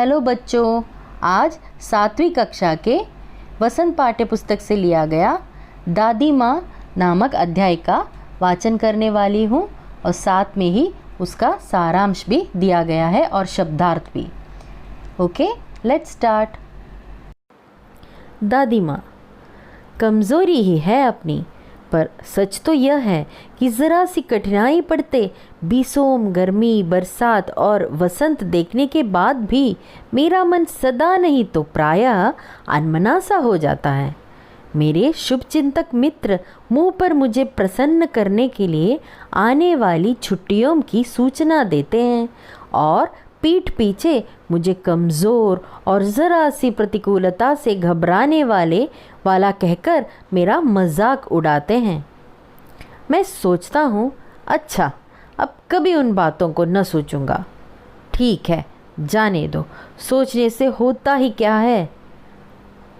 Hello बच्चों, आज 7वीं कक्षा के वसंत पाठ्य पुस्तक से लिया गया दादी माँ नामक अध्याय का वाचन करने वाली हूँ और साथ में ही उसका सारांश भी दिया गया है और शब्दार्थ भी। Okay, let's start. दादी माँ कमज़ोरी ही है अपनी, पर सच तो यह है कि ज़रा सी कठिनाई पड़ते बीसोम गर्मी, बरसात और वसंत देखने के बाद भी मेरा मन सदा नहीं तो प्रायः अनमना सा हो जाता है। मेरे शुभचिंतक मित्र मुँह पर मुझे प्रसन्न करने के लिए आने वाली छुट्टियों की सूचना देते हैं और पीठ पीछे मुझे कमज़ोर और ज़रा सी प्रतिकूलता से घबराने वाला कहकर मेरा मजाक उड़ाते हैं। मैं सोचता हूँ, अच्छा अब कभी उन बातों को न सोचूंगा। ठीक है, जाने दो, सोचने से होता ही क्या है।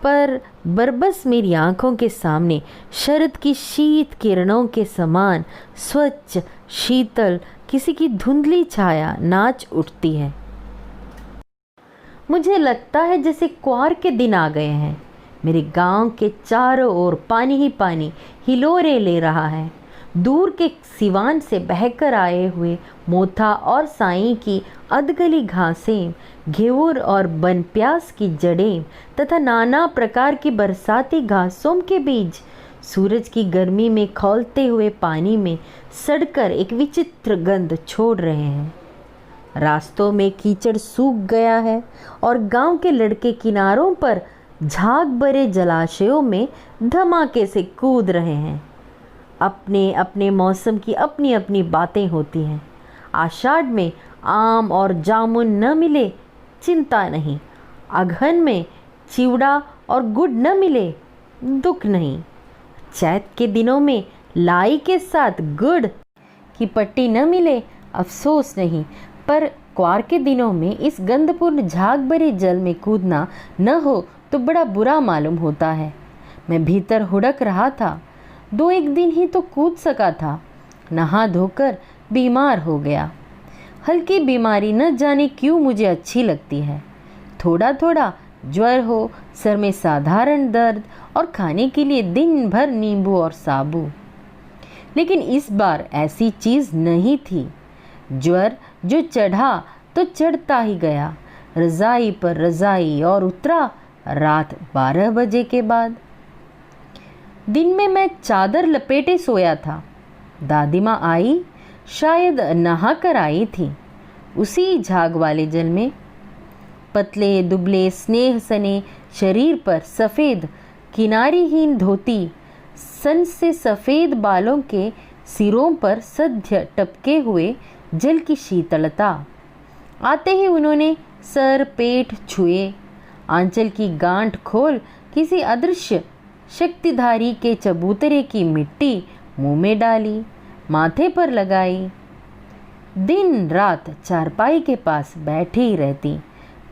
पर बरबस मेरी आंखों के सामने शरद की शीत किरणों के समान स्वच्छ शीतल किसी की धुंधली छाया नाच उठती है। मुझे लगता है जैसे क्वार के दिन आ गए हैं। मेरे गांव के चारों ओर पानी ही पानी हिलोरे ले रहा है। दूर के सिवान से बहकर आए हुए मोथा और साई की अधगली घासें, घेवर और बनप्यास की जड़ें तथा नाना प्रकार की बरसाती घासों के बीज सूरज की गर्मी में खौलते हुए पानी में सड़कर एक विचित्र गंध छोड़ रहे हैं। रास्तों में कीचड़ सूख गया है और गांव के लड़के किनारों पर झाग भरे जलाशयों में धमाके से कूद रहे हैं। अपने अपने मौसम की अपनी अपनी बातें होती हैं। आषाढ़ में आम और जामुन न मिले, चिंता नहीं। अगहन में चिवड़ा और गुड़ न मिले, दुख नहीं। चैत के दिनों में लाई के साथ गुड़ की पट्टी न मिले, अफसोस नहीं। पर क्वार के दिनों में इस गंधपूर्ण झाग भरे जल में कूदना न हो तो बड़ा बुरा मालूम होता है। मैं भीतर हुड़क रहा था। 2-1 दिन ही तो कूद सका था। नहा धोकर बीमार हो गया। हल्की बीमारी न जाने क्यों मुझे अच्छी लगती है। थोड़ा थोड़ा ज्वर हो, सर में साधारण दर्द और खाने के लिए दिन भर नींबू और साबू। लेकिन इस बार ऐसी चीज़ नहीं थी। ज्वर जो चढ़ा तो चढ़ता ही गया, रज़ाई पर रज़ाई, और उतरा रात 12 बजे के बाद। दिन में मैं चादर लपेटे सोया था। दादी माँ आई, शायद नहा कर आई थी। उसी झाग वाले जल में पतले दुबले स्नेह सने शरीर पर सफ़ेद किनारीहीन धोती, सन से सफ़ेद बालों के सिरों पर सध्य टपके हुए जल की शीतलता। आते ही उन्होंने सर पेट छुए, आंचल की गांठ खोल किसी अदृश्य शक्तिधारी के चबूतरे की मिट्टी मुंह में डाली, माथे पर लगाई। दिन रात चारपाई के पास बैठी रहती,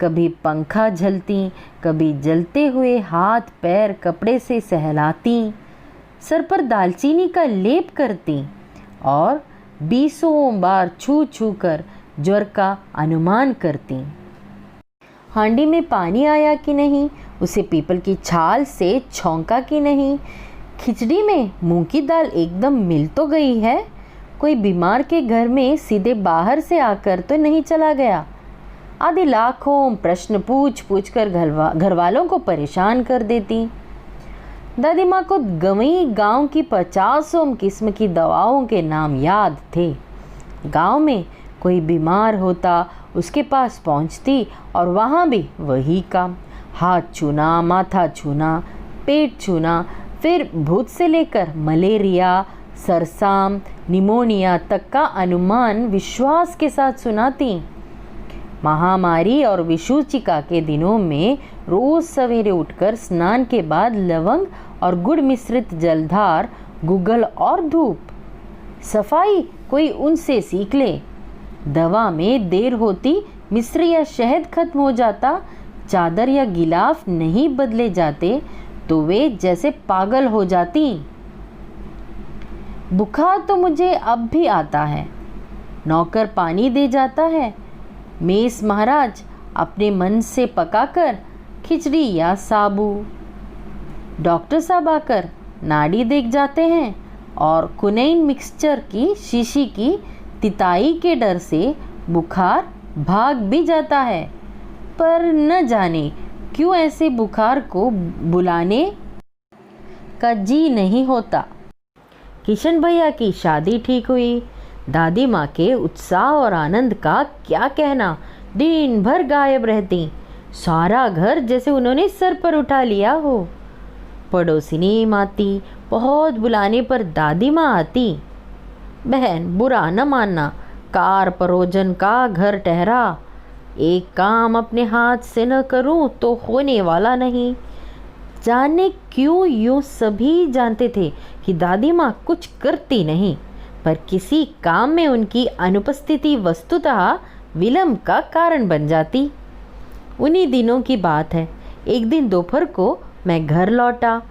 कभी पंखा झलती, कभी जलते हुए हाथ पैर कपड़े से सहलाती, सर पर दालचीनी का लेप करती और 20 बार छू छू कर ज्वर का अनुमान करती। हांडी में पानी आया कि नहीं, उसे पीपल की छाल से छौंका कि नहीं, खिचड़ी में मूंग की दाल एकदम मिल तो गई है, कोई बीमार के घर में सीधे बाहर से आकर तो नहीं चला गया, आदि लाखों प्रश्न पूछ पूछ कर घर वालों को परेशान कर देती। दादी माँ को गंवई गांव की 50 किस्म की दवाओं के नाम याद थे। गांव में कोई बीमार होता, उसके पास पहुंचती और वहाँ भी वही काम, हाथ छूना, माथा छूना, पेट छूना, फिर भूत से लेकर मलेरिया, सरसाम, निमोनिया तक का अनुमान विश्वास के साथ सुनाती। महामारी और विषुचिका के दिनों में रोज सवेरे उठकर स्नान के बाद लवंग और गुड़ मिश्रित जलधार, गुगल और धूप। सफाई कोई उनसे सीख ले। दवा में देर होती, मिश्र या शहद खत्म हो जाता, चादर या गिलाफ नहीं बदले जाते तो वे जैसे पागल हो जाती। बुखार तो मुझे अब भी आता है। नौकर पानी दे जाता है। मेस महाराज अपने मन से पकाकर खिचड़ी या साबू। डॉक्टर साहब आकर नाड़ी देख जाते हैं और कुनैन मिक्सचर की शीशी की तिताई के डर से बुखार भाग भी जाता है, पर न जाने क्यों ऐसे बुखार को बुलाने का जी नहीं होता। किशन भैया की शादी ठीक हुई। दादी माँ के उत्साह और आनंद का क्या कहना, दिन भर गायब रहती। सारा घर जैसे उन्होंने सर पर उठा लिया हो। पड़ोसिनी आती, बहुत बुलाने पर दादी माँ आती। बहन बुरा न मानना, कार परोजन का घर ठहरा, एक काम अपने हाथ से न करूं तो होने वाला नहीं। जाने क्यों यूँ सभी जानते थे कि दादी माँ कुछ करती नहीं, पर किसी काम में उनकी अनुपस्थिति वस्तुतः विलंब का कारण बन जाती। उन्हीं दिनों की बात है। एक दिन दोपहर को मैं घर लौटा।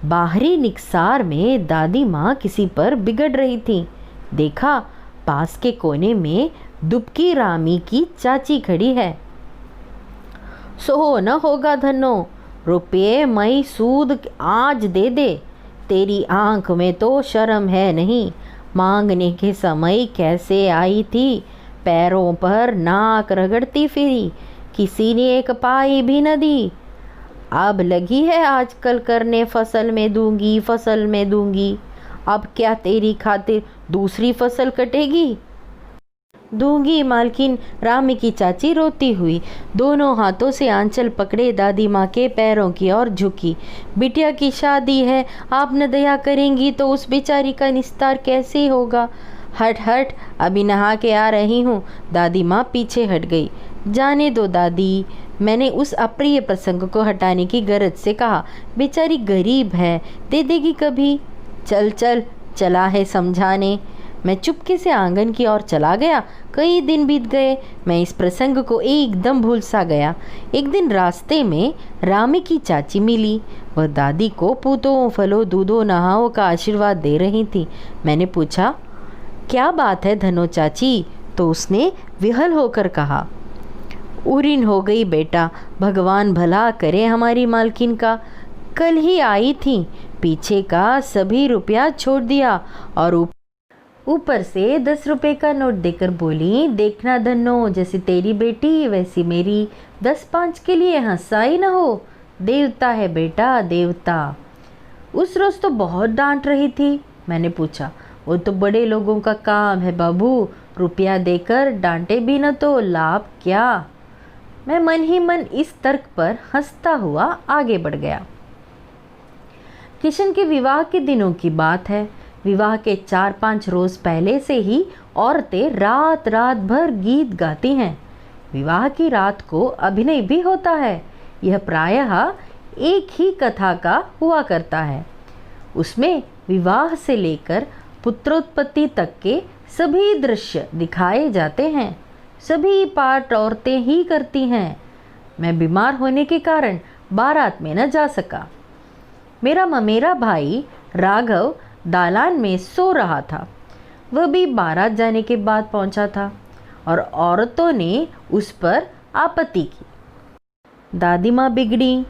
बाहरी निकसार में दादी माँ किसी पर बिगड़ रही थी। देखा, पास के कोने में दुबकी रामी की चाची खड़ी है। सो न होगा धनो, रुपये मई सूद आज दे दे। तेरी आंख में तो शर्म है नहीं। मांगने के समय कैसे आई थी, पैरों पर नाक रगड़ती फिरी, किसी ने एक पाई भी न दी। अब लगी है आजकल करने फसल में दूंगी, फसल में दूंगी। अब क्या तेरी खातिर दूसरी फसल कटेगी? दूंगी मालकिन, रामी की चाची रोती हुई दोनों हाथों से आंचल पकड़े दादी माँ के पैरों की ओर झुकी। बिटिया की शादी है, आप न दया करेंगी तो उस बेचारी का निस्तार कैसे होगा? हट हट, अभी नहा के आ रही हूँ। दादी माँ पीछे हट गई। जाने दो दादी, मैंने उस अप्रिय प्रसंग को हटाने की गरज से कहा। बेचारी गरीब है, दे देगी कभी। चल चल, चला है समझाने। मैं चुपके से आंगन की ओर चला गया। कई दिन बीत गए, मैं इस प्रसंग को एकदम भूल सा गया। एक दिन रास्ते में रामी की चाची मिली। वह दादी को पूतों फलों दूधों नहाओं का आशीर्वाद दे रही थी। मैंने पूछा, क्या बात है धनो चाची? तो उसने विहल होकर कहा, उरीन हो गई बेटा, भगवान भला करे हमारी मालकिन का। कल ही आई थी, पीछे का सभी रुपया छोड़ दिया और ऊपर से 10 रुपए का नोट देकर बोली, देखना धनो, जैसे तेरी बेटी वैसी मेरी, 10-5 के लिए हंसाई न हो। देवता है बेटा, देवता। उस रोज तो बहुत डांट रही थी। मैंने पूछा, वो तो बड़े लोगों का काम है बाबू, रुपया देकर डांटे भी न तो लाभ क्या? मैं मन ही मन इस तर्क पर हंसता हुआ आगे बढ़ गया। किशन के विवाह के दिनों की बात है। विवाह के 4-5 रोज पहले से ही औरतें रात रात भर गीत गाती हैं। विवाह की रात को अभिनय भी होता है। यह प्रायः एक ही कथा का हुआ करता है। उसमें विवाह से लेकर पुत्रोत्पत्ति तक के सभी दृश्य दिखाए जाते हैं। सभी पाठ औरतें ही करती हैं। मैं बीमार होने के कारण बारात में न जा सका। मेरा ममेरा भाई राघव दालान में सो रहा था। वह भी बारात जाने के बाद पहुंचा था और औरतों ने उस पर आपत्ति की। दादी माँ बिगड़ी,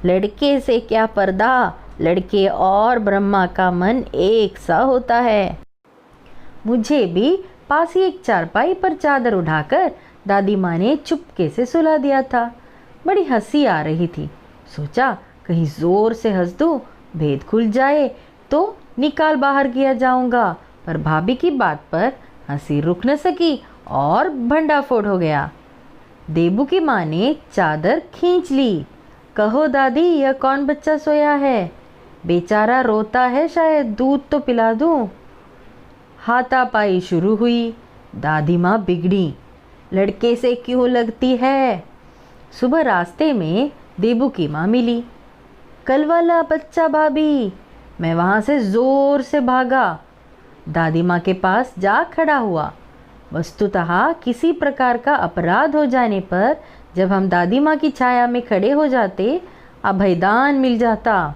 लड़के से क्या पर्दा, लड़के और ब्रह्मा का मन एक सा होता है। मुझे भी पास ही एक चारपाई पर चादर उठाकर दादी माँ ने चुपके से सुला दिया था। बड़ी हंसी आ रही थी। सोचा कहीं जोर से हंस दूं, भेद खुल जाए तो निकाल बाहर किया जाऊंगा, पर भाभी की बात पर हंसी रुक न सकी और भंडाफोड़ हो गया। देबू की माँ ने चादर खींच ली। कहो दादी, यह कौन बच्चा सोया है? बेचारा रोता है, शायद दूध तो पिला दूं। हाथापाई शुरू हुई। दादी माँ बिगड़ी, लड़के से क्यों लगती है? सुबह रास्ते में देबू की माँ मिली। कल वाला बच्चा भाभी। मैं वहाँ से जोर से भागा, दादी माँ के पास जा खड़ा हुआ। वस्तुतः किसी प्रकार का अपराध हो जाने पर जब हम दादी माँ की छाया में खड़े हो जाते, अभयदान मिल जाता।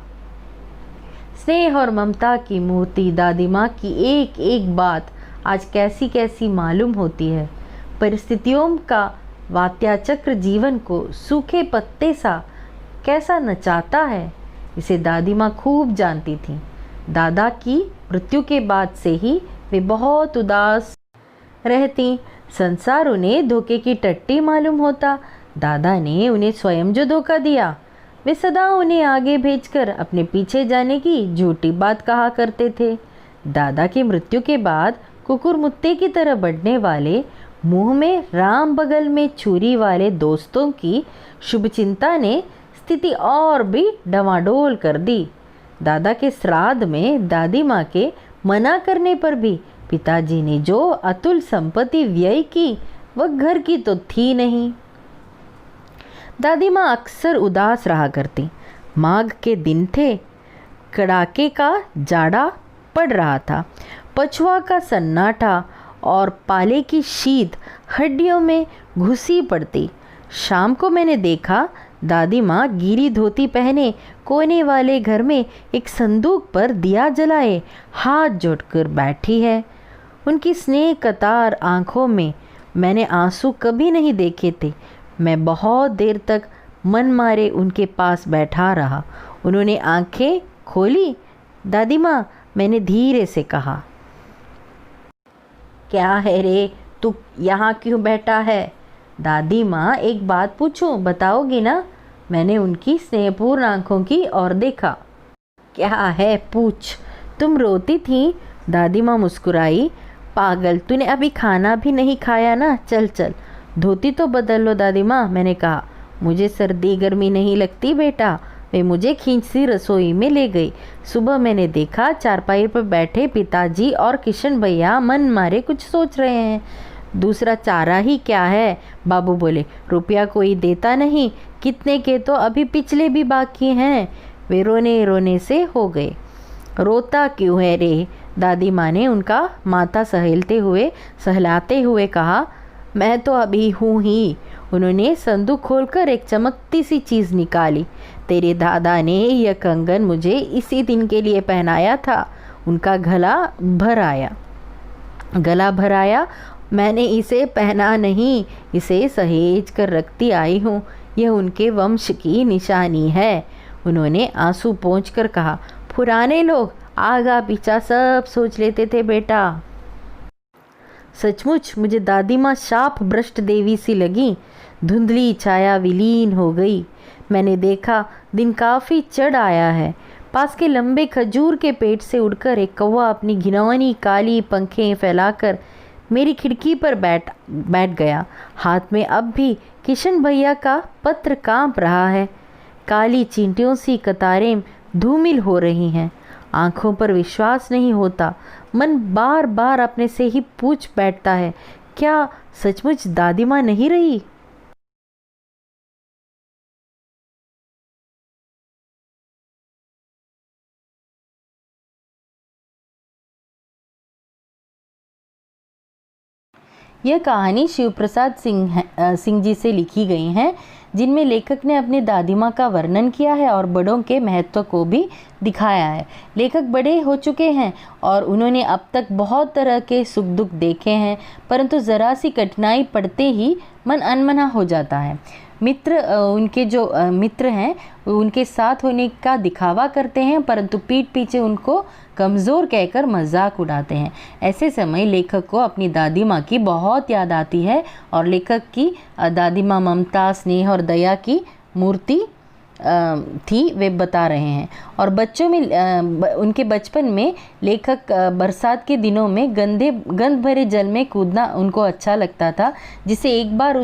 स्नेह और ममता की मूर्ति दादी माँ की एक एक बात आज कैसी कैसी मालूम होती है। परिस्थितियों का वात्याचक्र जीवन को सूखे पत्ते सा कैसा नचाता है, इसे दादी माँ खूब जानती थीं। दादा की मृत्यु के बाद से ही वे बहुत उदास रहती। संसार उन्हें धोखे की टट्टी मालूम होता। दादा ने उन्हें स्वयं जो धोखा दिया, वे सदा उन्हें आगे भेजकर अपने पीछे जाने की झूठी बात कहा करते थे। दादा की मृत्यु के बाद कुकुरमुत्ते की तरह बढ़ने वाले, मुंह में राम बगल में छुरी वाले दोस्तों की शुभचिंता ने स्थिति और भी डवाडोल कर दी। दादा के श्राद्ध में दादी माँ के मना करने पर भी पिताजी ने जो अतुल संपत्ति व्यय की, वह घर की तो थी नहीं। दादी माँ अक्सर उदास रहा करती। माघ के दिन थे, कड़ाके का जाड़ा पड़ रहा था। पछुआ का सन्नाटा और पाले की शीत हड्डियों में घुसी पड़ती। शाम को मैंने देखा दादी माँ गीली धोती पहने कोने वाले घर में एक संदूक पर दिया जलाए हाथ जोड़कर बैठी है। उनकी स्नेह कतार आँखों में मैंने आंसू कभी नहीं देखे थे। मैं बहुत देर तक मन मारे उनके पास बैठा रहा। उन्होंने आंखें खोली। दादी माँ, मैंने धीरे से कहा, क्या है रे, तू यहाँ क्यों बैठा है? दादी माँ, एक बात पूछूं, बताओगी ना? मैंने उनकी स्नेहपूर्ण आंखों की ओर देखा। क्या है, पूछ। तुम रोती थी? दादी माँ मुस्कुराई। पागल, तूने अभी खाना भी नहीं खाया ना? चल चल, धोती तो बदल लो दादी माँ, मैंने कहा। मुझे सर्दी गर्मी नहीं लगती बेटा। वे मुझे खींचती रसोई में ले गई। सुबह मैंने देखा चारपाई पर बैठे पिताजी और किशन भैया मन मारे कुछ सोच रहे हैं। दूसरा चारा ही क्या है, बाबू बोले। रुपया कोई देता नहीं, कितने के तो अभी पिछले भी बाकी हैं। वे रोने रोने से हो गए। रोता क्यों है रे? दादी माँ ने उनका माथा सहलाते हुए कहा। मैं तो अभी हूँ ही। उन्होंने संदूक खोलकर एक चमकती सी चीज़ निकाली। तेरे दादा ने यह कंगन मुझे इसी दिन के लिए पहनाया था। उनका गला भर आया। मैंने इसे पहना नहीं, इसे सहेज कर रखती आई हूँ। यह उनके वंश की निशानी है। उन्होंने आंसू पोंछकर कहा। पुराने लोग आगा पीछा सब सोच लेते थे बेटा। सचमुच मुझे दादी माँ शाप भ्रष्ट देवी सी लगी। धुंधली छाया विलीन हो गई। मैंने देखा दिन काफ़ी चढ़ आया है। पास के लंबे खजूर के पेड़ से उड़कर एक कौवा अपनी घिनौनी काली पंखें फैलाकर मेरी खिड़की पर बैठ गया। हाथ में अब भी किशन भैया का पत्र कांप रहा है। काली चींटियों सी कतारें धूमिल हो रही हैं। आंखों पर विश्वास नहीं होता। मन बार बार अपने से ही पूछ बैठता है, क्या सचमुच दादी माँ नहीं रही? यह कहानी शिवप्रसाद सिंह जी से लिखी गई हैं, जिनमें लेखक ने अपनी दादी माँ का वर्णन किया है और बड़ों के महत्व को भी दिखाया है। लेखक बड़े हो चुके हैं और उन्होंने अब तक बहुत तरह के सुख दुख देखे हैं, परंतु ज़रा सी कठिनाई पड़ते ही मन अनमना हो जाता है। उनके जो मित्र हैं उनके साथ होने का दिखावा करते हैं, परंतु पीठ पीछे उनको कमज़ोर कहकर मजाक उड़ाते हैं। ऐसे समय लेखक को अपनी दादी माँ की बहुत याद आती है और लेखक की दादी माँ ममता, स्नेह और दया की मूर्ति थी, वे बता रहे हैं। और बच्चों में उनके बचपन में लेखक बरसात के दिनों में गंध भरे जल में कूदना उनको अच्छा लगता था, जिससे एक बार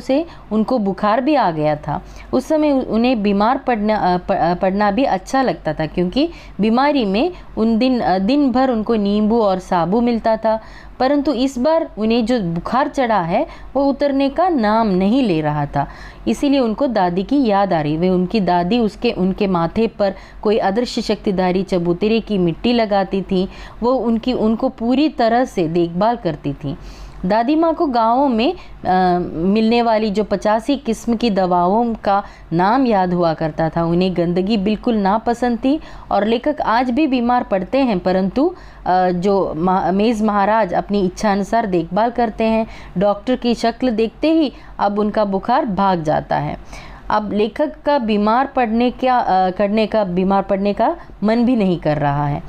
उनको बुखार भी आ गया था। उस समय उन्हें बीमार पड़ना भी अच्छा लगता था, क्योंकि बीमारी में दिन भर उनको नींबू और साबु मिलता था। परंतु इस बार उन्हें जो बुखार चढ़ा है वो उतरने का नाम नहीं ले रहा था, इसीलिए उनको दादी की याद आ रही। वे उनकी दादी उनके माथे पर कोई अदृश्य शक्तिधारी चबूतरे की मिट्टी लगाती थी। वो उनको पूरी तरह से देखभाल करती थी। दादी माँ को गाँवों में मिलने वाली जो 85 किस्म की दवाओं का नाम याद हुआ करता था। उन्हें गंदगी बिल्कुल नापसंद थी और लेखक आज भी बीमार पड़ते हैं, परंतु जो मेज़ महाराज अपनी इच्छा अनुसार देखभाल करते हैं। डॉक्टर की शक्ल देखते ही अब उनका बुखार भाग जाता है। अब लेखक का बीमार पड़ने का मन भी नहीं कर रहा है।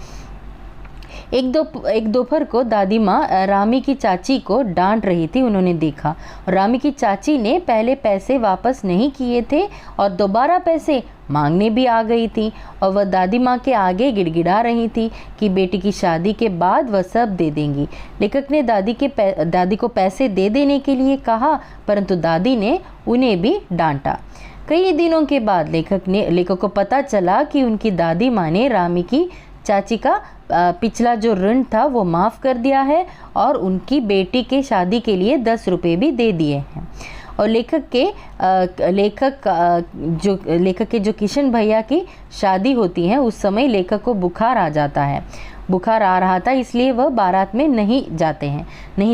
एक दोपहर को दादी माँ रामी की चाची को डांट रही थी। उन्होंने देखा रामी की चाची ने पहले पैसे वापस नहीं किए थे और दोबारा पैसे मांगने भी आ गई थी और वह दादी माँ के आगे गिड़गिड़ा रही थी कि बेटी की शादी के बाद वह सब दे देंगी। लेखक ने दादी को पैसे दे देने के लिए कहा, परंतु दादी ने उन्हें भी डांटा। कई दिनों के बाद लेखक को पता चला कि उनकी दादी माँ ने रामी की चाची का पिछला जो ऋण था वो माफ़ कर दिया है और उनकी बेटी के शादी के लिए 10 रुपये भी दे दिए हैं। और लेखक के जो किशन भैया की शादी होती है उस समय लेखक को बुखार आ जाता है। बुखार आ रहा था, इसलिए वह बारात में नहीं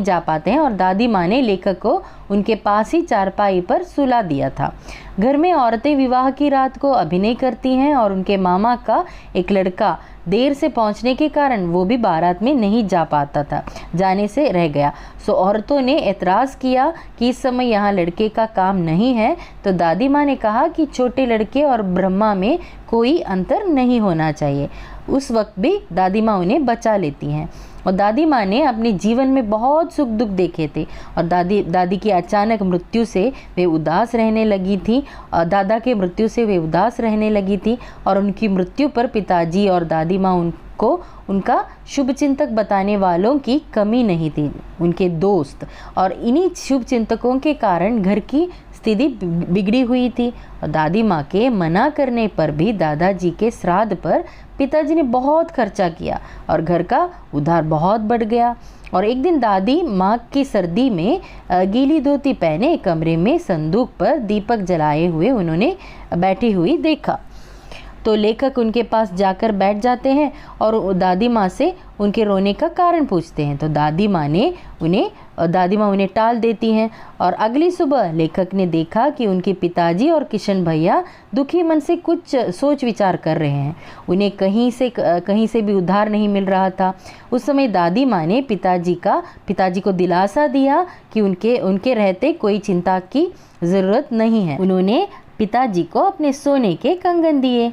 जा पाते हैं और दादी माँ ने लेखक को उनके पास ही चारपाई पर सुला दिया था। घर में औरतें विवाह की रात को अभिनय करती हैं और उनके मामा का एक लड़का देर से पहुंचने के कारण वो भी बारात में नहीं जा पाता था, जाने से रह गया। सो औरतों ने एतराज़ किया कि इस समय यहाँ लड़के का काम नहीं है। तो दादी माँ ने कहा कि छोटे लड़के और ब्रह्मा में कोई अंतर नहीं होना चाहिए। उस वक्त भी दादी माँ उन्हें बचा लेती हैं। और दादी माँ ने अपने जीवन में बहुत सुख दुख देखे थे और दादी की अचानक मृत्यु से वे उदास रहने लगी थी और दादा के मृत्यु से वे उदास रहने लगी थी और उनकी मृत्यु पर पिताजी और दादी माँ उनको उनका शुभचिंतक बताने वालों की कमी नहीं थी, उनके दोस्त। और इन्हीं शुभचिंतकों के कारण घर की स्थिति बिगड़ी हुई थी और दादी माँ के मना करने पर भी दादाजी के श्राद्ध पर पिताजी ने बहुत खर्चा किया और घर का उधार बहुत बढ़ गया। और एक दिन दादी माँ की सर्दी में गीली धोती पहने कमरे में संदूक पर दीपक जलाए हुए उन्होंने बैठी हुई देखा। तो लेखक उनके पास जाकर बैठ जाते हैं और दादी माँ से उनके रोने का कारण पूछते हैं। तो दादी माँ उन्हें टाल देती हैं। और अगली सुबह लेखक ने देखा कि उनके पिताजी और किशन भैया दुखी मन से कुछ सोच विचार कर रहे हैं। उन्हें कहीं से भी उधार नहीं मिल रहा था। उस समय दादी माँ ने पिताजी को दिलासा दिया कि उनके रहते कोई चिंता की ज़रूरत नहीं है। उन्होंने पिताजी को अपने सोने के कंगन दिए।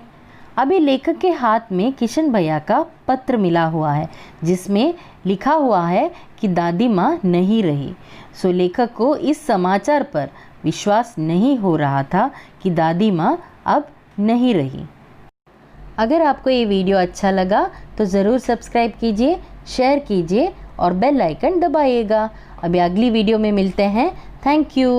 अभी लेखक के हाथ में किशन भैया का पत्र मिला हुआ है जिसमें लिखा हुआ है कि दादी माँ नहीं रही। सो लेखक को इस समाचार पर विश्वास नहीं हो रहा था कि दादी माँ अब नहीं रही। अगर आपको ये वीडियो अच्छा लगा तो ज़रूर सब्सक्राइब कीजिए, शेयर कीजिए और बेल आइकन दबाइएगा। अभी अगली वीडियो में मिलते हैं। Thank you.